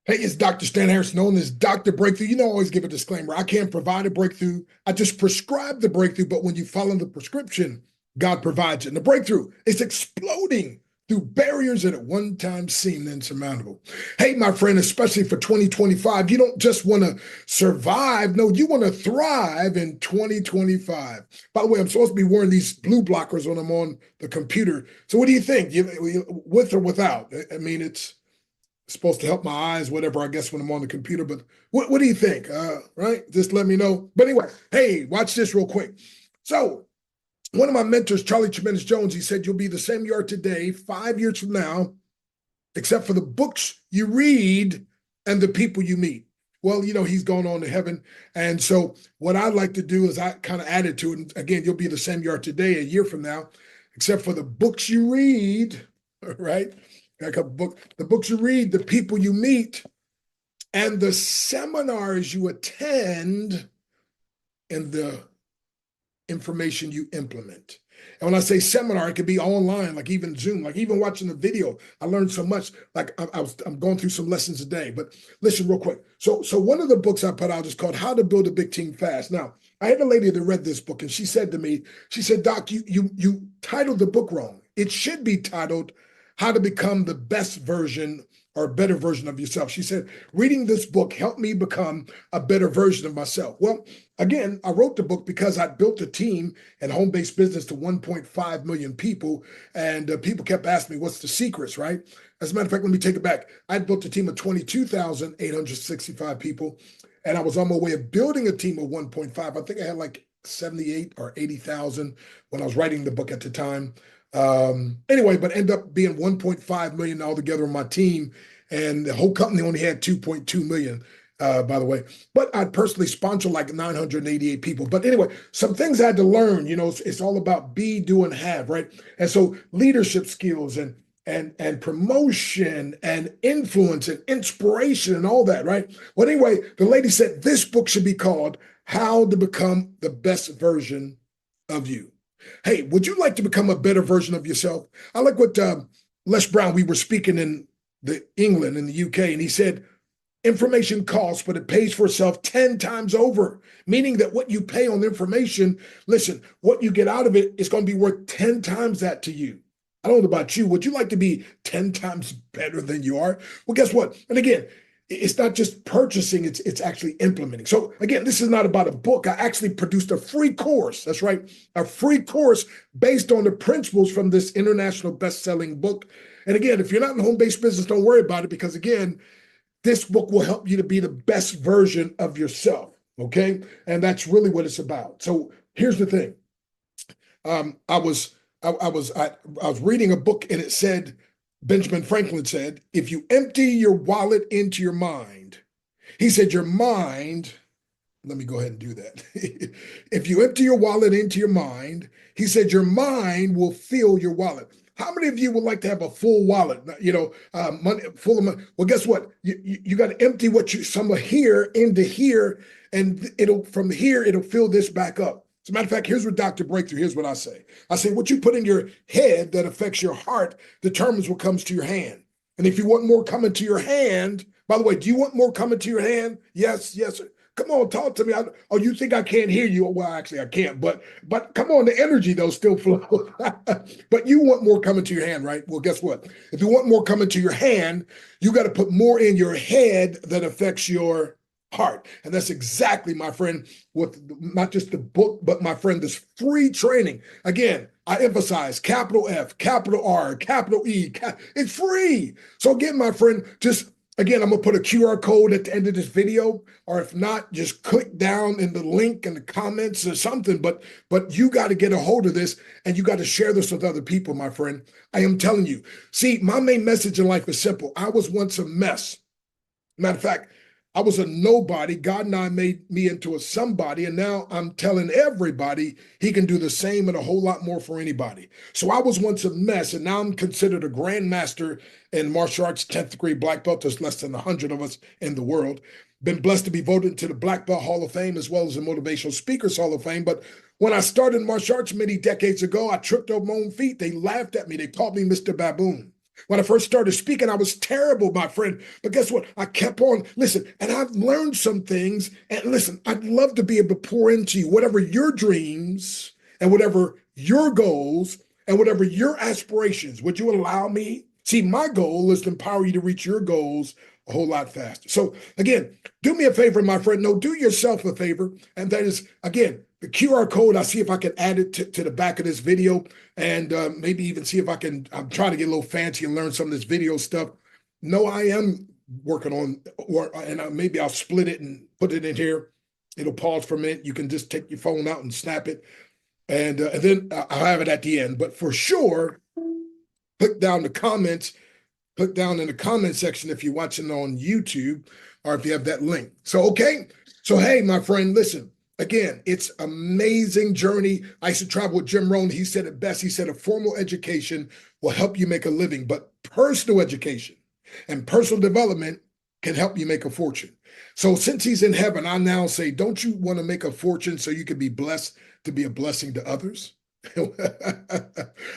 Hey, it's Dr. Stan Harris, known as Dr. Breakthrough. You know, I always give a disclaimer. I can't provide a breakthrough. I just prescribe the breakthrough, but when you follow the prescription, God provides it. And the breakthrough is exploding through barriers that at one time seemed insurmountable. Hey, my friend, especially for 2025, you don't just want to survive. No, you want to thrive in 2025. By the way, I'm supposed to be wearing these blue blockers when I'm on the computer. So what do you think? With or without? I mean, it's supposed to help my eyes, whatever, I guess, when I'm on the computer. But what do you think? Right? Just let me know. But anyway, hey, watch this real quick. So, one of my mentors, Charlie Tremendous Jones, he said, you'll be the same you are today, 5 years from now, except for the books you read and the people you meet. Well, you know, he's gone on to heaven. And so, what I'd like to do is I kind of added to it. And again, you'll be the same you are today, a year from now, except for the books you read, right? Like the books you read, the people you meet, and the seminars you attend, and the information you implement. And when I say seminar, it could be online, like even Zoom, like even watching a video. I learned so much. Like I'm going through some lessons a day. But listen, real quick. So one of the books I put out is called "How to Build a Big Team Fast." Now, I had a lady that read this book, and she said to me, she said, "Doc, you titled the book wrong. It should be titled How to Become the Best Version or a Better Version of Yourself." She said, "Reading this book helped me become a better version of myself." Well, again, I wrote the book because I built a team and home-based business to 1.5 million people, and people kept asking me, "What's the secrets?" Right? As a matter of fact, let me take it back. I built a team of 22,865 people, and I was on my way of building a team of 1.5. I think I had like 78 or 80,000 when I was writing the book at the time. Anyway, but end up being 1.5 million altogether on my team, and the whole company only had 2.2 million. By the way, but I personally sponsor like 988 people. But anyway, some things I had to learn. You know, it's all about be, do, and have, right? And so leadership skills and promotion and influence and inspiration and all that, right? Well, anyway, the lady said this book should be called "How to Become the Best Version of You." Hey, would you like to become a better version of yourself? I like what Les Brown, we were speaking in England, in the UK, and he said, information costs, but it pays for itself 10 times over, meaning that what you pay on information, listen, what you get out of it is going to be worth 10 times that to you. I don't know about you. Would you like to be 10 times better than you are? Well, guess what? And again, it's not just purchasing, it's actually implementing. So again, this is not about a book. I actually produced a free course. That's right, a free course based on the principles from this international best-selling book. And again, if you're not in home-based business, don't worry about it, because again, this book will help you to be the best version of yourself. Okay. And that's really what it's about. So here's the thing. I was reading a book, and it said, Benjamin Franklin said, if you empty your wallet into your mind, he said, your mind, let me go ahead and do that. If you empty your wallet into your mind, he said, your mind will fill your wallet. How many of you would like to have a full wallet? You know, money full of money. Well, guess what? You got to empty some of here into here, and from here it'll fill this back up. As a matter of fact, here's what Dr. Breakthrough. Here's what I say. I say what you put in your head that affects your heart determines what comes to your hand. And if you want more coming to your hand, by the way, do you want more coming to your hand? Yes, yes. Come on, talk to me. Oh, you think I can't hear you? Well, actually, I can't. But come on, the energy though still flows. But you want more coming to your hand, right? Well, guess what? If you want more coming to your hand, you got to put more in your head that affects your heart. And that's exactly, my friend, with not just the book, but my friend, this free training. Again, I emphasize capital F, capital R, capital E. It's free. So again, my friend, just again, I'm going to put a QR code at the end of this video, or if not, just click down in the link in the comments or something. But you got to get a hold of this, and you got to share this with other people, my friend. I am telling you. See, my main message in life is simple. I was once a mess. Matter of fact, I was a nobody. God and I made me into a somebody, and now I'm telling everybody he can do the same and a whole lot more for anybody. So I was once a mess, and now I'm considered a grandmaster in martial arts, 10th degree black belt. There's less than 100 of us in the world. Been blessed to be voted into the Black Belt Hall of Fame as well as the Motivational Speakers Hall of Fame. But when I started martial arts many decades ago, I tripped over my own feet. They laughed at me. They called me Mr. Baboon. When I first started speaking, I was terrible, my friend. But guess what? I kept on, listen, and I've learned some things. And listen, I'd love to be able to pour into you whatever your dreams and whatever your goals and whatever your aspirations. Would you allow me? See, my goal is to empower you to reach your goals a whole lot faster. So, again, do me a favor, my friend. No, do yourself a favor. And that is, again, the QR code. I'll see if I can add it to the back of this video and maybe even see if I can. I'm trying to get a little fancy and learn some of this video stuff. No, I am working on, and maybe I'll split it and put it in here. It'll pause for a minute. You can just take your phone out and snap it. And then I'll have it at the end. But for sure, click down the comments. Click down in the comment section if you're watching on YouTube or if you have that link. So, okay. So, hey, my friend, listen. Again, it's amazing journey. I used to travel with Jim Rohn. He said it best. He said a formal education will help you make a living, but personal education and personal development can help you make a fortune. So since he's in heaven, I now say, don't you want to make a fortune so you can be blessed to be a blessing to others?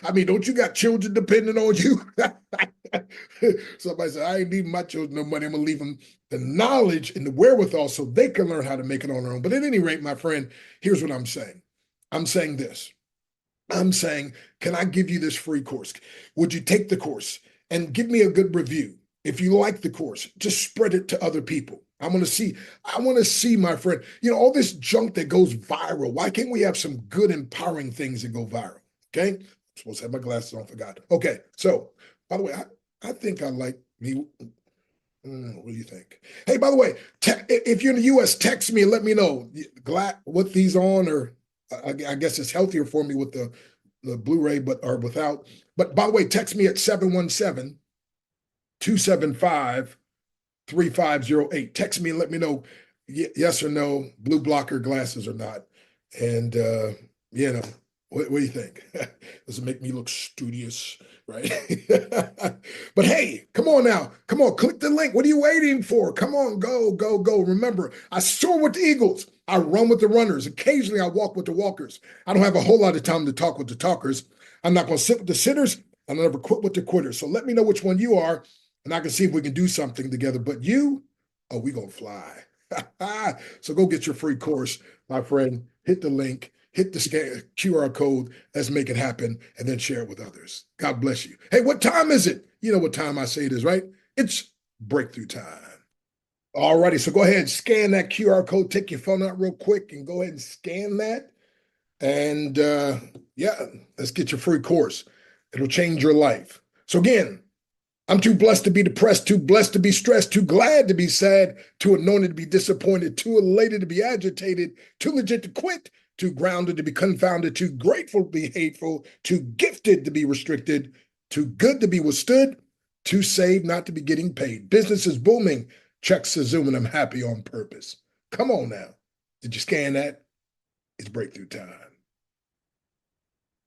I mean, don't you got children depending on you? Somebody said, I ain't leaving my children no money. I'm going to leave them the knowledge and the wherewithal so they can learn how to make it on their own. But at any rate, my friend, here's what I'm saying. I'm saying this. I'm saying, can I give you this free course? Would you take the course and give me a good review? If you like the course, just spread it to other people. I want to see, my friend, all this junk that goes viral. Why can't we have some good, empowering things that go viral? Okay. I'm supposed to have my glasses on, forgot. Okay. So, by the way, I think I like me. What do you think? Hey, by the way, if you're in the US, text me and let me know what these on, or I guess it's healthier for me with the Blu-ray, or without. But by the way, text me at 717-275-3508. Text me and let me know yes or no, blue blocker glasses or not. And what do you think? Does it make me look studious, right? But hey, come on now. Come on, click the link. What are you waiting for? Come on, go, go, go. Remember, I soar with the eagles. I run with the runners. Occasionally, I walk with the walkers. I don't have a whole lot of time to talk with the talkers. I'm not going to sit with the sitters. I'll never quit with the quitters. So let me know which one you are, and I can see if we can do something together. But you, we going to fly. So go get your free course, my friend. Hit the link. Hit the QR code. Let's make it happen, and then share it with others. God bless you. Hey, what time is it? You know what time I say it is, right? It's breakthrough time. All righty, so go ahead and scan that QR code. Take your phone out real quick and go ahead and scan that. And let's get your free course. It'll change your life. So again, I'm too blessed to be depressed, too blessed to be stressed, too glad to be sad, too anointed to be disappointed, too elated to be agitated, too legit to quit, too grounded to be confounded, too grateful to be hateful, too gifted to be restricted, too good to be withstood, too saved not to be getting paid. Business is booming, checks are zooming, I'm happy on purpose. Come on now. Did you scan that? It's breakthrough time.